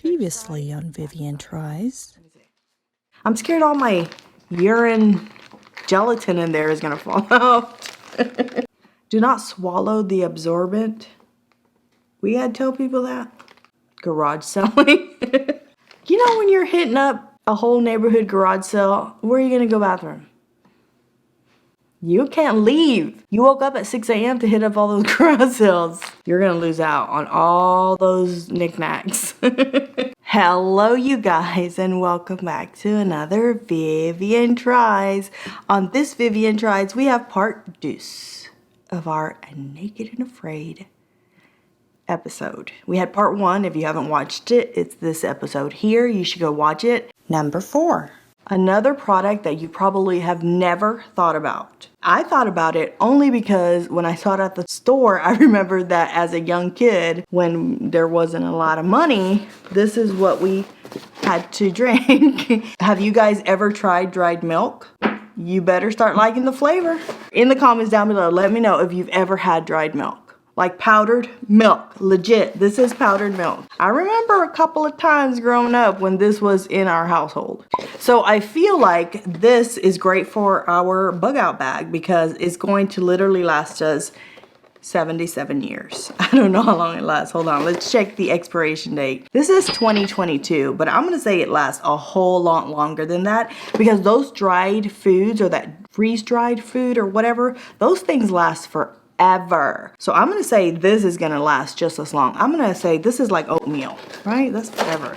Previously on Vivian Tries. I'm scared all my urine gelatin in there is gonna fall out. Do not swallow the absorbent. We had to tell people that. Garage selling. You know when you're hitting up a whole neighborhood garage sale, where are you gonna go bathroom? You can't leave. You woke up at 6 a.m. to hit up all those garage sales. You're gonna lose out on all those knickknacks. Hello you guys, and welcome back to another Vivian Tries. On this Vivian Tries, we have part 2 of our Naked and Afraid episode. We had part 1. If you haven't watched it, it's this episode here. You should go watch it. Number 4. Another product that you probably have never thought about. I thought about it only because when I saw it at the store, I remembered that as a young kid, when there wasn't a lot of money, this is what we had to drink. Have you guys ever tried dried milk? You better start liking the flavor. In the comments down below, let me know if you've ever had dried milk. Like powdered milk, legit, this is powdered milk. I remember a couple of times growing up when this was in our household. So I feel like this is great for our bug out bag because it's going to literally last us 77 years. I don't know how long it lasts. Hold on, let's check the expiration date. This is 2022, but I'm gonna say it lasts a whole lot longer than that because those dried foods or that freeze-dried food or whatever, those things last forever. So I'm gonna say this is gonna last just as long. I'm gonna say this is like oatmeal, right? That's forever.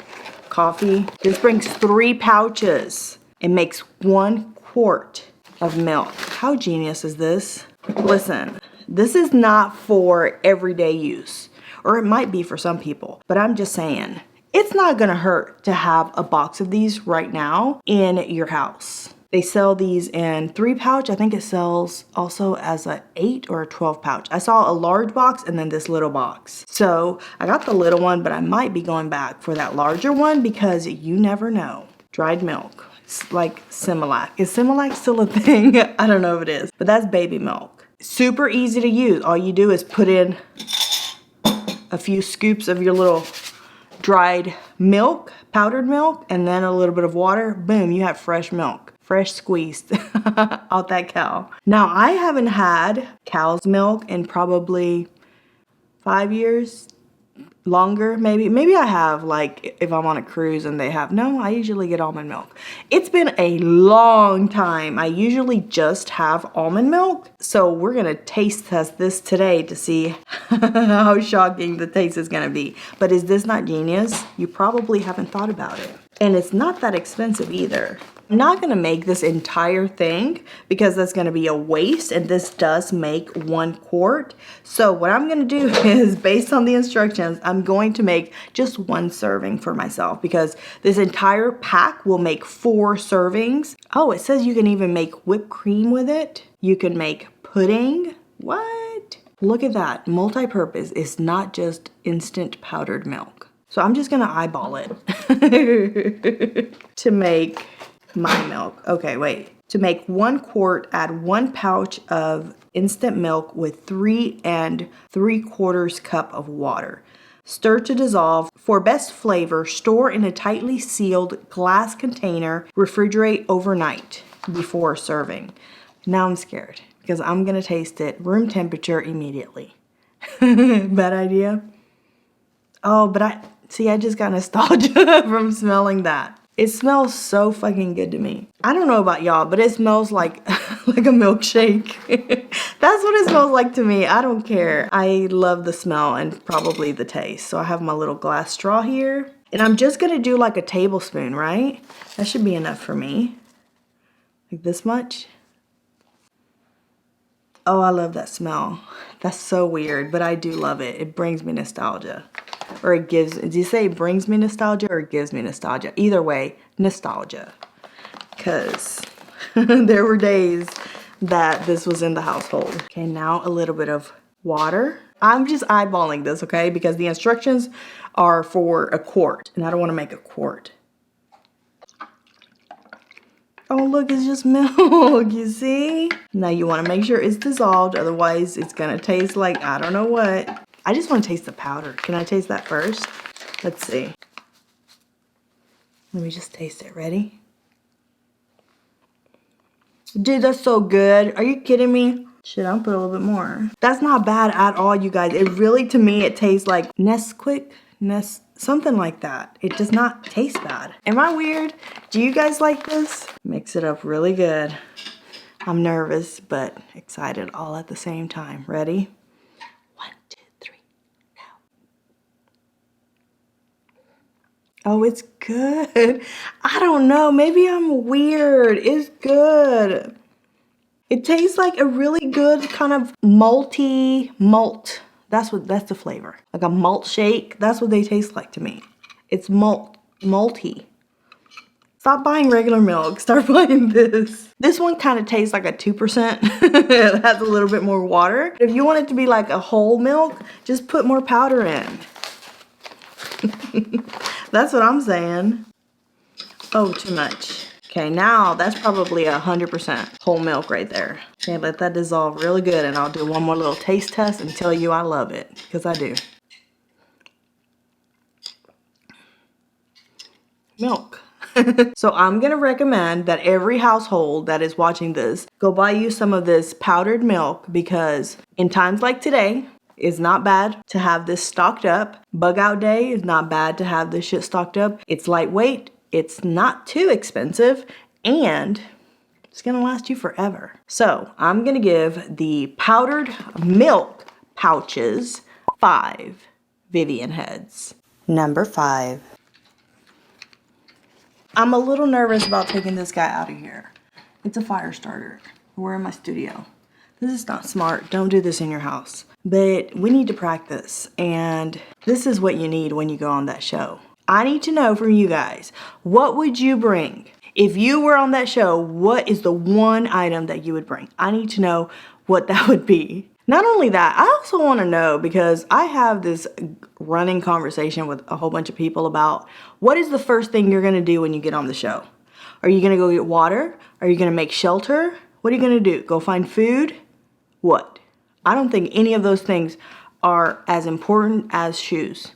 Coffee. This brings 3 pouches. It makes 1 quart of milk. How genius is this? Listen, this is not for everyday use, or it might be for some people, but I'm just saying, it's not gonna hurt to have a box of these right now in your house. They sell these in 3 pouch. I think it sells also as a 8 or a 12 pouch. I saw a large box and then this little box. So I got the little one, but I might be going back for that larger one because you never know. Dried milk. It's like Similac. Is Similac still a thing? I don't know if it is, but that's baby milk. Super easy to use. All you do is put in a few scoops of your little dried milk, powdered milk, and then a little bit of water. Boom, you have fresh milk. Fresh squeezed out that cow. Now, I haven't had cow's milk in probably 5 years, longer maybe. Maybe I have, like if I'm on a cruise and they have. No, I usually get almond milk. It's been a long time. I usually just have almond milk. So we're gonna taste test this today to see how shocking the taste is gonna be. But is this not genius? You probably haven't thought about it. And it's not that expensive either. I'm not gonna make this entire thing because that's gonna be a waste, and this does make 1 quart. So what I'm gonna do is, based on the instructions, I'm going to make just 1 serving for myself because this entire pack will make 4 servings. Oh, it says you can even make whipped cream with it. You can make pudding. What? Look at that, multi-purpose. It's not just instant powdered milk. So I'm just gonna eyeball it to make my milk. Okay, wait. To make 1 quart, add 1 pouch of instant milk with 3 3/4 cup of water. Stir to dissolve. For best flavor, store in a tightly sealed glass container. Refrigerate overnight before serving. Now I'm scared because I'm gonna taste it room temperature immediately. Bad idea? Oh, but I just got nostalgia from smelling that. It smells so fucking good to me. I don't know about y'all, but it smells like like a milkshake. That's what it smells like to me. I don't care. I love the smell and probably the taste. So I have my little glass straw here. And I'm just gonna do like a tablespoon, right? That should be enough for me. Like this much. Oh, I love that smell. That's so weird, but I do love it. It brings me nostalgia. Or it gives, did you say it brings me nostalgia or it gives me nostalgia? Either way, nostalgia. Because there were days that this was in the household. Okay, now a little bit of water. I'm just eyeballing this, okay? Because the instructions are for a quart, and I don't want to make a quart. Oh, look, it's just milk, you see? Now you want to make sure it's dissolved, otherwise it's going to taste like I don't know what. I just want to taste the powder. Can I taste that first? Let's see. Let me just taste it. Ready? Dude, that's so good. Are you kidding me? Shit, I'll put a little bit more. That's not bad at all, you guys. It really, to me, it tastes like Nesquik, something like that. It does not taste bad. Am I weird? Do you guys like this? Mix it up really good. I'm nervous, but excited all at the same time. Ready? 1, 2, 3, now. Oh, it's good. I don't know. Maybe I'm weird. It's good. It tastes like a really good kind of malty malt. That's the flavor. Like a malt shake. That's what they taste like to me. It's malty. Stop buying regular milk. Start buying this. This one kind of tastes like a 2%. It has a little bit more water. If you want it to be like a whole milk, just put more powder in. That's what I'm saying. Oh, too much. Okay, now that's probably 100% whole milk right there. Okay, let that dissolve really good, and I'll do one more little taste test and tell you I love it, because I do. Milk. So I'm gonna recommend that every household that is watching this go buy you some of this powdered milk, because in times like today, it's not bad to have this stocked up. Bug out day is not bad to have this shit stocked up. It's lightweight, it's not too expensive, and it's gonna last you forever. So I'm gonna give the powdered milk pouches 5 Vivian heads. Number 5. I'm a little nervous about taking this guy out of here. It's a fire starter. We're in my studio. This is not smart. Don't do this in your house. But we need to practice, and this is what you need when you go on that show. I need to know from you guys, what would you bring? If you were on that show, what is the one item that you would bring? I need to know what that would be. Not only that, I also want to know, because I have this running conversation with a whole bunch of people about what is the first thing you're going to do when you get on the show? Are you going to go get water? Are you going to make shelter? What are you going to do? Go find food? What? I don't think any of those things are as important as shoes.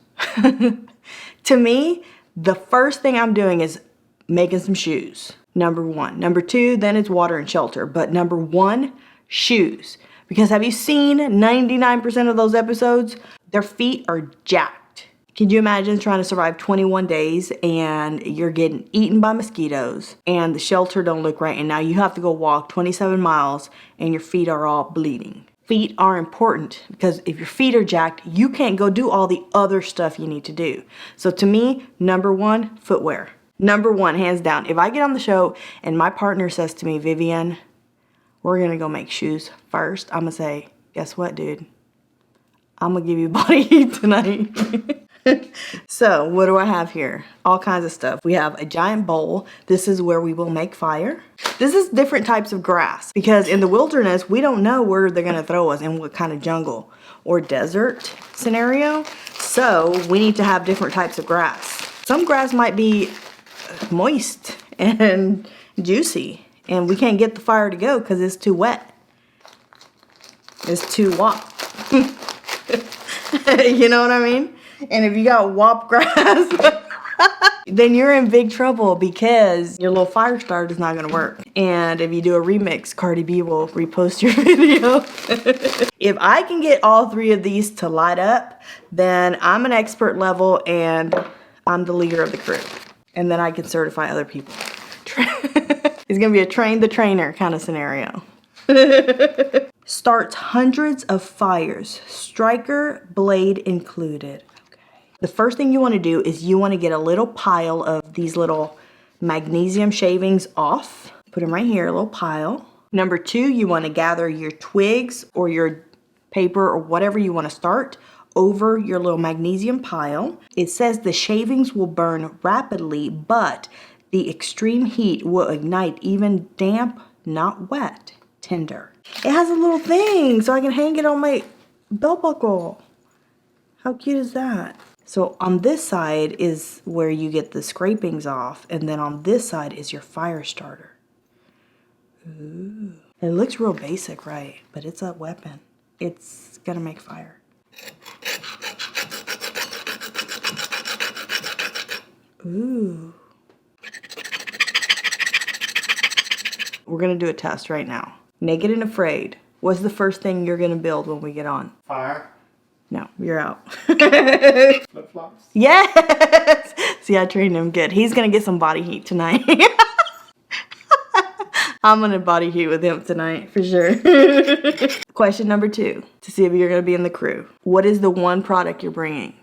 To me, the first thing I'm doing is making some shoes. Number 1. Number 2, then it's water and shelter. But number 1, shoes. Because have you seen 99% of those episodes? Their feet are jacked. Can you imagine trying to survive 21 days and you're getting eaten by mosquitoes and the shelter don't look right, and now you have to go walk 27 miles and your feet are all bleeding? Feet are important, because if your feet are jacked, you can't go do all the other stuff you need to do. So to me, number 1, footwear. Number 1, hands down. If I get on the show and my partner says to me, Vivian, we're gonna go make shoes first, I'm gonna say, guess what, dude? I'm gonna give you body heat tonight. So what do I have here? All kinds of stuff. We have a giant bowl. This is where we will make fire. This is different types of grass, because in the wilderness, we don't know where they're gonna throw us, in what kind of jungle or desert scenario. So we need to have different types of grass. Some grass might be moist and juicy, and we can't get the fire to go because it's too wet. It's too wop. You know what I mean? And if you got wop grass, then you're in big trouble, because your little fire starter is not gonna work. And if you do a remix, Cardi B will repost your video. If I can get all 3 of these to light up, then I'm an expert level and I'm the leader of the crew. And then I can certify other people. It's gonna be a train the trainer kind of scenario. Starts hundreds of fires, striker blade included. Okay. The first thing you want to do is you want to get a little pile of these little magnesium shavings off. Put them right here, a little pile. Number 2, you want to gather your twigs or your paper or whatever you want to start over your little magnesium pile. It says the shavings will burn rapidly, but the extreme heat will ignite even damp, not wet, tinder. It has a little thing so I can hang it on my belt buckle. How cute is that? So on this side is where you get the scrapings off, and then on this side is your fire starter. Ooh. It looks real basic, right? But it's a weapon. It's gonna make fire. Ooh. We're gonna do a test right now. Naked and afraid. What's the first thing you're gonna build when we get on? Fire. No, you're out. Flip-flops. Yes! See, I trained him good. He's gonna get some body heat tonight. I'm gonna body heat with him tonight, for sure. Question number 2, to see if you're gonna be in the crew. What is the one product you're bringing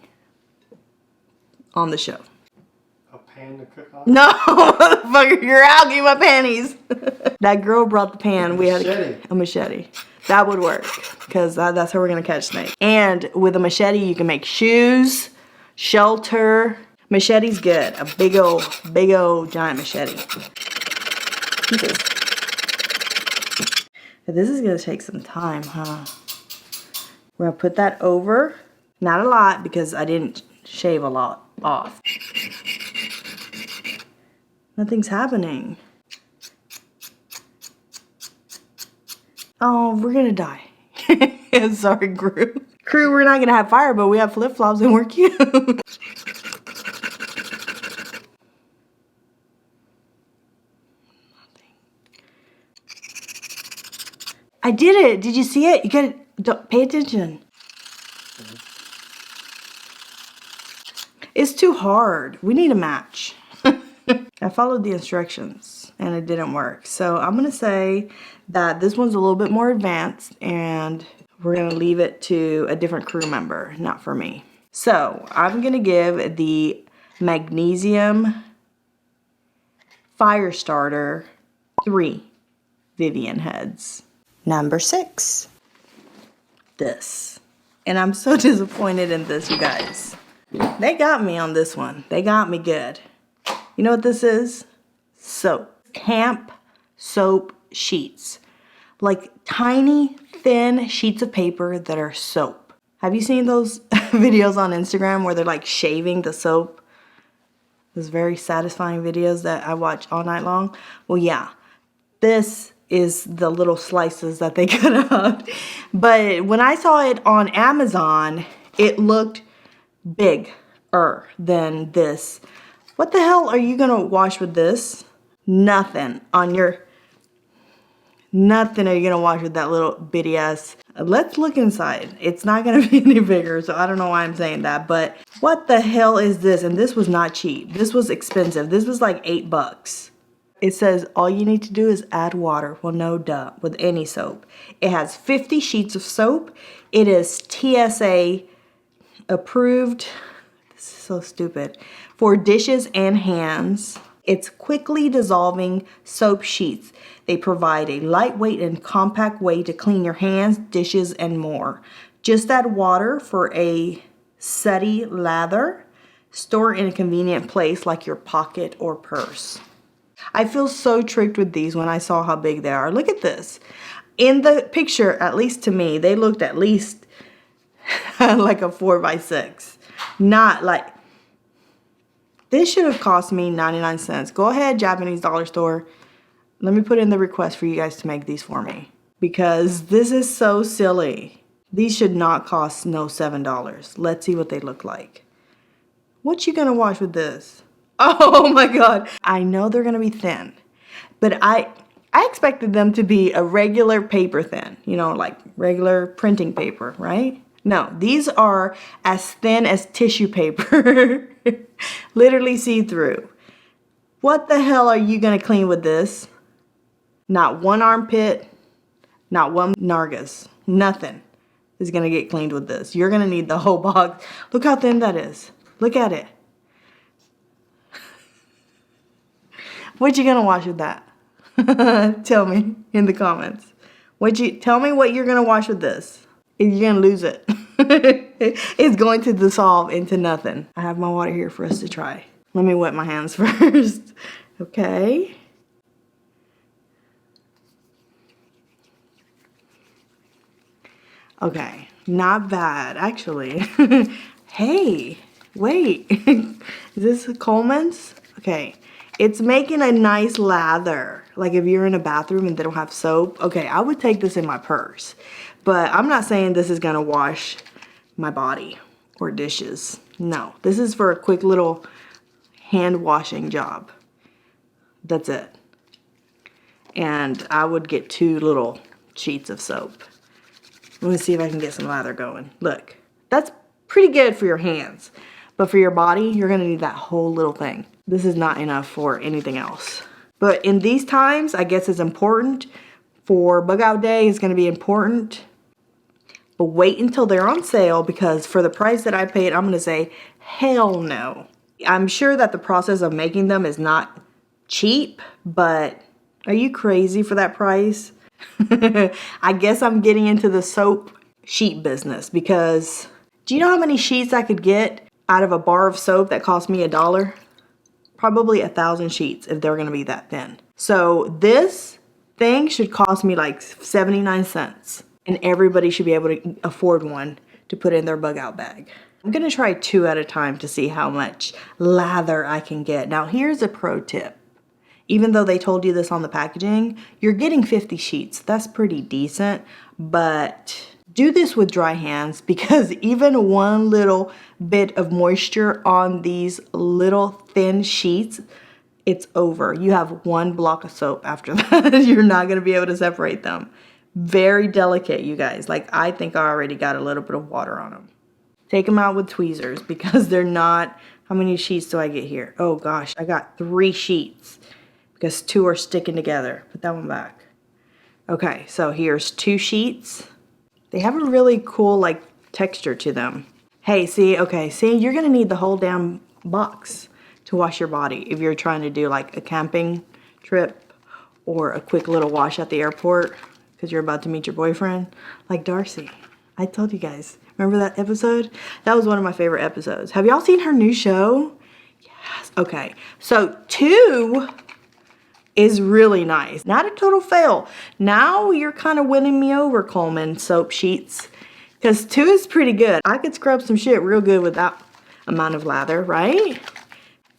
on the show? A pan to cook on. No, motherfucker, you're out. Give me my panties. That girl brought the pan. We had a machete. That would work, because that's how we're gonna catch snake. And with a machete, you can make shoes, shelter. Machete's good. A big old giant machete. This is gonna take some time, huh? We're gonna put that over. Not a lot, because I didn't shave a lot off. Nothing's happening. Oh, we're gonna die. Sorry, crew. Crew, we're not gonna have fire, but we have flip-flops and we're cute. I did it. Did you see it? You gotta pay attention. It's too hard. We need a match. I followed the instructions and it didn't work. So I'm gonna say that this one's a little bit more advanced and we're gonna leave it to a different crew member, not for me. So I'm gonna give the Magnesium Fire Starter 3 Vivian heads. Number 6. This. And I'm so disappointed in this, you guys. They got me on this one. They got me good. You know what this is? Soap. Camp soap sheets. Like tiny, thin sheets of paper that are soap. Have you seen those videos on Instagram where they're like shaving the soap? Those very satisfying videos that I watch all night long? Well, yeah. This is the little slices that they cut out. But when I saw it on Amazon, it looked bigger than this. What the hell are you gonna wash with this? Nothing on your... Nothing are you gonna wash with that little bitty ass. Let's look inside. It's not gonna be any bigger, so I don't know why I'm saying that, but what the hell is this? And this was not cheap. This was expensive. This was like $8. It says all you need to do is add water. Well, no duh, with any soap. It has 50 sheets of soap. It is TSA approved. This is so stupid. For dishes and hands. It's quickly dissolving soap sheets. They provide a lightweight and compact way to clean your hands, dishes, and more. Just add water for a sooty lather. Store in a convenient place like your pocket or purse. I feel so tricked with these when I saw how big they are. Look at this. In the picture, at least to me, they looked at least like a 4x6. Not like... This should have cost me 99 cents. Go ahead, Japanese dollar store. Let me put in the request for you guys to make these for me. Because this is so silly. These should not cost no $7. Let's see what they look like. What you gonna wash with this? Oh my God. I know they're gonna be thin. But I expected them to be a regular paper thin. You know, like regular printing paper, right? No, these are as thin as tissue paper. Literally see-through. What the hell are you gonna clean with this? Not one armpit, not one nargas, nothing is gonna get cleaned with this. You're gonna need the whole box. Look how thin that is. Look at it. What you gonna wash with that? Tell me in the comments. Tell me what you're gonna wash with this. You're gonna lose it. It's going to dissolve into nothing. I have my water here for us to try. Let me wet my hands first. Okay. Okay, not bad, actually. Hey, wait. Is this Coleman's? Okay, it's making a nice lather. Like if you're in a bathroom and they don't have soap. Okay, I would take this in my purse. But I'm not saying this is gonna wash my body or dishes. No, this is for a quick little hand washing job. That's it. and I would get 2 little sheets of soap. Let me see if I can get some lather going. Look, that's pretty good for your hands, but for your body, you're gonna need that whole little thing. This is not enough for anything else. But in these times, I guess it's important. For bug out day, it's gonna be important. But wait until they're on sale, because for the price that I paid, I'm gonna say, hell no. I'm sure that the process of making them is not cheap, but are you crazy for that price? I guess I'm getting into the soap sheet business, because do you know how many sheets I could get out of a bar of soap that cost me $1? Probably 1,000 sheets if they're gonna be that thin. So this thing should cost me like 79 cents, and everybody should be able to afford one to put in their bug out bag. I'm gonna try 2 at a time to see how much lather I can get. Now here's a pro tip. Even though they told you this on the packaging, you're getting 50 sheets. That's pretty decent, but do this with dry hands, because even one little bit of moisture on these little thin sheets, it's over. You have 1 block of soap after that. You're not gonna be able to separate them. Very delicate, you guys. Like, I think I already got a little bit of water on them. Take them out with tweezers, because they're not, how many sheets do I get here? Oh gosh, I got 3 sheets. Because 2 are sticking together. Put that one back. Okay, so here's 2 sheets. They have a really cool like texture to them. Hey, see, okay, see, you're gonna need the whole damn box to wash your body if you're trying to do like a camping trip or a quick little wash at the airport because you're about to meet your boyfriend. Like Darcy, I told you guys. Remember that episode? That was one of my favorite episodes. Have y'all seen her new show? Yes. Okay, so 2 is really nice. Not a total fail. Now you're kind of winning me over, Coleman soap sheets, because 2 is pretty good. I could scrub some shit real good with that amount of lather, right?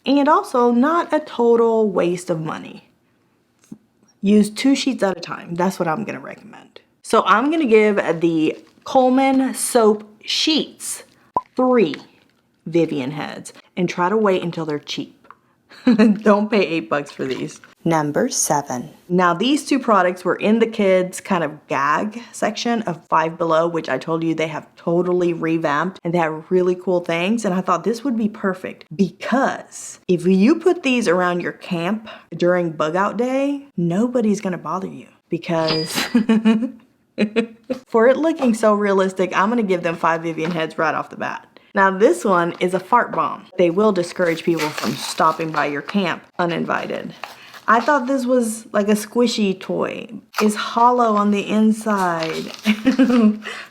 And also not a total waste of money. Use 2 sheets at a time. That's what I'm gonna recommend. So I'm gonna give the Coleman soap sheets 3 Vivian heads, and try to wait until they're cheap. Don't pay $8 for these. Number 7. Now these 2 products were in the kids kind of gag section of Five Below, which I told you they have totally revamped and they have really cool things. And I thought this would be perfect, because if you put these around your camp during bug out day, nobody's gonna bother you, because for it looking so realistic, I'm gonna give them 5 Vivian heads right off the bat. Now this one is a fart bomb. They will discourage people from stopping by your camp uninvited. I thought this was like a squishy toy. It's hollow on the inside.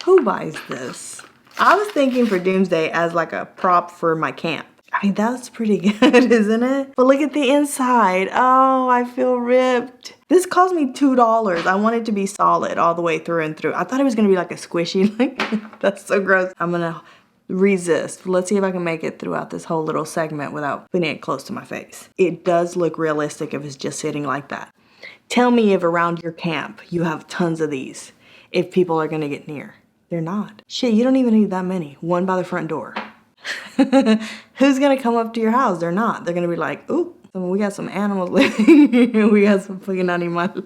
Who buys this? I was thinking for Doomsday as like a prop for my camp. I mean, that's pretty good, isn't it? But look at the inside. Oh, I feel ripped. This cost me $2. I want it to be solid all the way through and through. I thought it was gonna be like a squishy, like, that's so gross. I'm gonna resist. Let's see if I can make it throughout this whole little segment without putting it close to my face. It does look realistic if it's just sitting like that. Tell me if around your camp you have tons of these, if people are gonna get near. They're not. Shit, you don't even need that many. 1 by the front door. Who's gonna come up to your house? They're not. They're gonna be like, ooh, we got some animals living here. We got some fucking animals.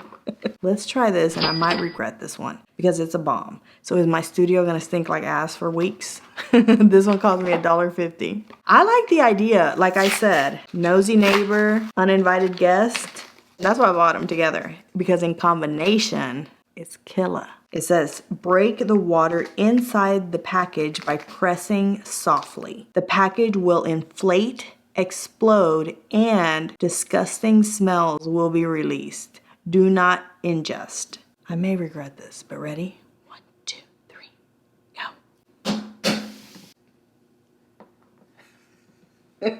Let's try this, and I might regret this one because it's a bomb. So is my studio gonna stink like ass for weeks? This one cost me $1.50. I like the idea, like I said, nosy neighbor, uninvited guest. That's why I bought them together, because in combination, it's killer. It says, break the water inside the package by pressing softly. The package will inflate, explode, and disgusting smells will be released. Do not ingest. I may regret this, but ready? 1, 2, 3, go.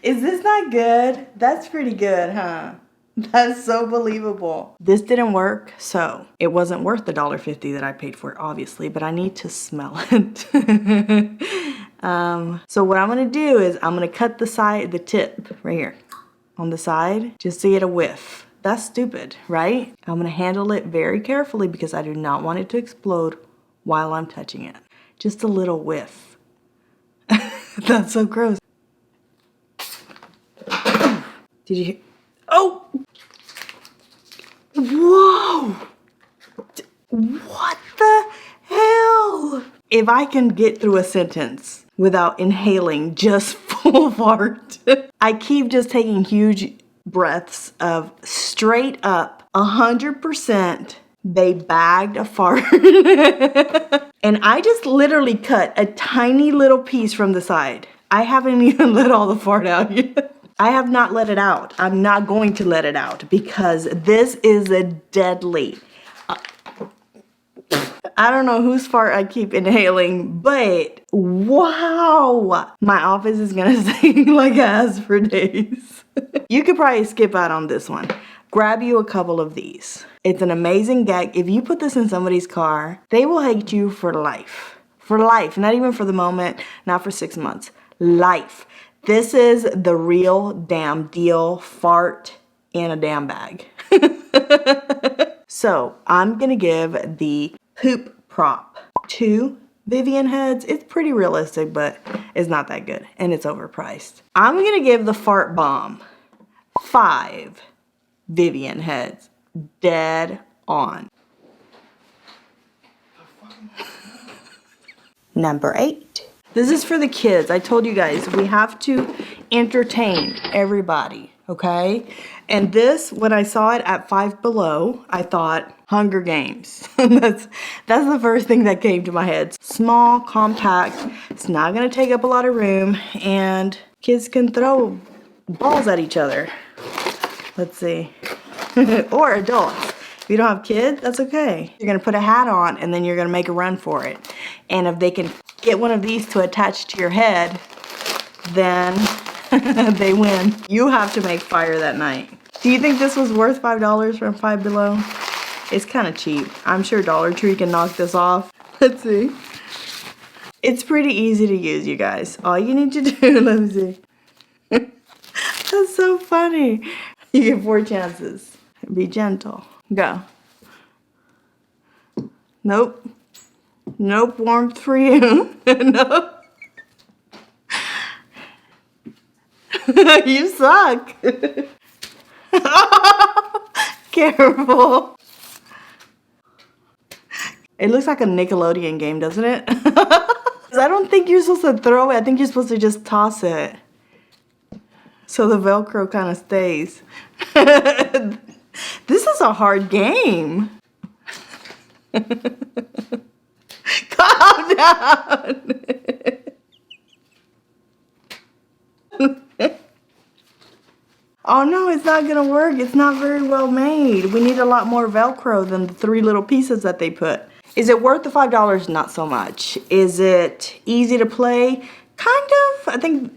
Is this not good? That's pretty good, huh? That's so believable. This didn't work, so it wasn't worth the $1.50 that I paid for it, obviously, but I need to smell it. So what I'm gonna do is I'm gonna cut the tip right here on the side, just to get a whiff. That's stupid, right? I'm gonna handle it very carefully because I do not want it to explode while I'm touching it. Just a little whiff. That's so gross. Did you hear? Oh! Whoa! What the hell? If I can get through a sentence without inhaling just full fart. I keep just taking huge breaths of straight up 100% they bagged a fart. And I just literally cut a tiny little piece from the side. I haven't even let all the fart out yet. I have not let it out. I'm not going to let it out because this is a deadly. I don't know whose fart I keep inhaling, but wow. My office is gonna stink like ass for days. You could probably skip out on this one. Grab you a couple of these. It's an amazing gag. If you put this in somebody's car, they will hate you for life. For life, not even for the moment, not for 6 months. Life. This is the real damn deal fart in a damn bag. So I'm gonna give the poop prop 2 Vivian heads. It's pretty realistic, but it's not that good and it's overpriced. I'm gonna give the fart bomb 5 Vivian heads. Dead on. Number 8. This is for the kids. I told you guys, we have to entertain everybody, okay? And this, when I saw it at Five Below, I thought Hunger Games. That's the first thing that came to my head. Small, compact, it's not gonna take up a lot of room, and kids can throw balls at each other. Let's see. Or adults. If you don't have kids, that's okay. You're gonna put a hat on and then you're gonna make a run for it. And if they can get one of these to attach to your head, then they win. You have to make fire that night. Do you think this was worth $5 from Five Below? It's kind of cheap. I'm sure Dollar Tree can knock this off. Let's see. It's pretty easy to use, you guys. All you need to do, let me see. That's so funny. You get 4 chances. Be gentle. Go. Nope. Nope, warmth for you. Nope. You suck. Careful. It looks like a Nickelodeon game, doesn't it? I don't think you're supposed to throw it. I think you're supposed to just toss it. So the Velcro kind of stays. This is a hard game. Calm down. Oh no, it's not gonna work. It's not very well made. We need a lot more Velcro than the 3 little pieces that they put. Is it worth the $5? Not so much. Is it easy to play? Kind of. I think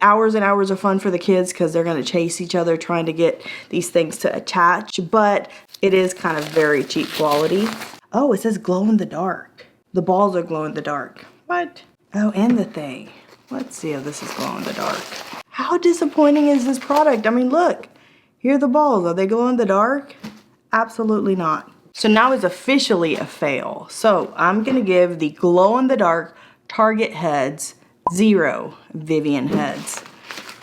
hours and hours of fun for the kids because they're gonna chase each other trying to get these things to attach, but it is kind of very cheap quality. Oh, it says glow in the dark. The balls are glow in the dark. What? Oh, and the thing. Let's see if this is glow in the dark. How disappointing is this product? I mean, look, here are the balls. Are they glow in the dark? Absolutely not. So now it's officially a fail. So I'm gonna give the glow in the dark Target heads 0 Vivian heads.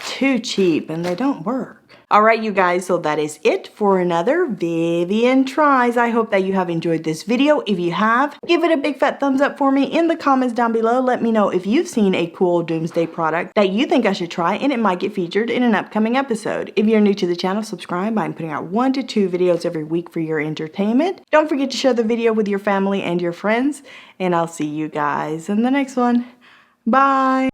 Too cheap and they don't work. All right, you guys, so that is it for another Vivian Tries. I hope that you have enjoyed this video. If you have, give it a big fat thumbs up for me in the comments down below. Let me know if you've seen a cool doomsday product that you think I should try and it might get featured in an upcoming episode. If you're new to the channel, subscribe. I'm putting out 1 to 2 videos every week for your entertainment. Don't forget to share the video with your family and your friends, and I'll see you guys in the next one. Bye.